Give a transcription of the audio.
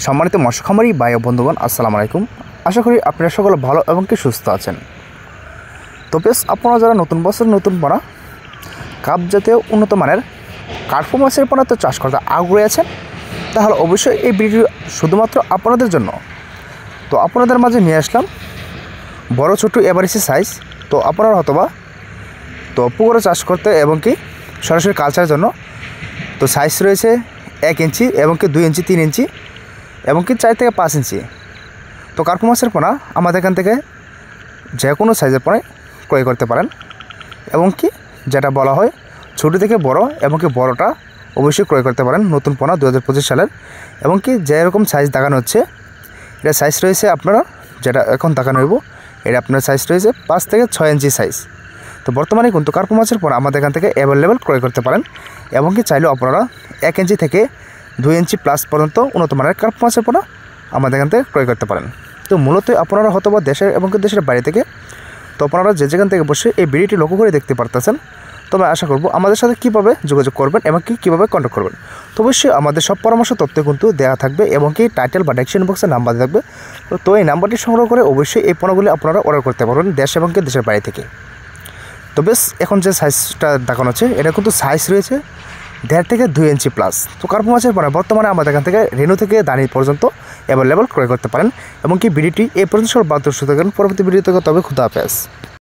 সম্মানিত মৎস্য খামারি ভাই ও বন্ধুগণ, আসসালামু আলাইকুম। আশা করি আপনারা সকলে ভালো এবং কি সুস্থ আছেন। তো বেশ, আপনারা যারা নতুন বছর নতুন পোনা কাপ জাতীয় উন্নত মানের কার্পু মাছের পোনা তো চাষ করতে আগ্রহী আছেন, তাহলে অবশ্যই এই ভিডিও শুধুমাত্র আপনাদের জন্য। তো আপনাদের মাঝে নিয়ে আসলাম বড় ছোট এভারেজ সাইজ। তো আপনারা হয়তোবা তো পুকুরে চাষ করতে এবং কি সরাসরি কালচারের জন্য তো সাইজ রয়েছে 1 ইঞ্চি এবং কি 2 ইঞ্চি, 3 ইঞ্চি এবং কি 4 থেকে 5 ইঞ্চি। তো কার্পু মাছের পোনা আমাদের এখান থেকে যে কোনো সাইজের পোনায় ক্রয় করতে পারেন এবং কি যেটা বলা হয় ছোটো থেকে বড় এবং কি বড়টা অবশ্যই ক্রয় করতে পারেন। নতুন পোনা 2025 সালের এবং কি যেরকম সাইজ দেখানো হচ্ছে এটা সাইজ রয়েছে আপনারা যেটা এখন দেখানো হইব, এটা আপনার সাইজ রয়েছে 5 থেকে 6 ইঞ্চি সাইজ। তো বর্তমানে কিন্তু কার্পু মাছের পোনা আমাদের এখান থেকে অ্যাভেলেবেল ক্রয় করতে পারেন এবং কি চাইলেও আপনারা 1 ইঞ্চি থেকে 2 ইঞ্চি প্লাস পর্যন্ত উন্নত মানের কার্পু মাছের পোনা আমাদের এখান থেকে ক্রয় করতে পারেন। তো মূলত আপনারা হয়তো বা দেশের এবং কি দেশের বাইরে থেকে তো আপনারা যে যেখান থেকে বসে এই ভিডিওটি লক্ষ্য করে দেখতে পারতেছেন। তবে আশা করব আমাদের সাথে কীভাবে যোগাযোগ করবেন এবং কীভাবে কন্ট্যাক্ট করবেন। তো অবশ্যই আমাদের সব পরামর্শ তথ্য কিন্তু দেওয়া থাকবে এবং কি টাইটেল বা ডেসক্রিপশন বক্সে নাম্বার থাকবে। তো এই নাম্বারটি সংগ্রহ করে অবশ্যই এই পণ্যগুলি আপনারা অর্ডার করতে পারবেন দেশ এবং কি দেশের বাইরে থেকে। তো বেশ, এখন যে সাইজটা দেখানো হচ্ছে এটা কিন্তু সাইজ রয়েছে 1.5 থেকে 2 ইঞ্চি প্লাস। তো কার্পু মাছের পোনা বর্তমানে আমাদের এখান থেকে রেনু থেকে দানি পর্যন্ত অ্যাভেলেবেল ক্রয় করতে পারেন এবং কি ভিডিওটি এই পর্যন্ত সব বাদ দর্শক থাকেন। পরবর্তী ভিডিওতে তবে খুদা হাফেজ।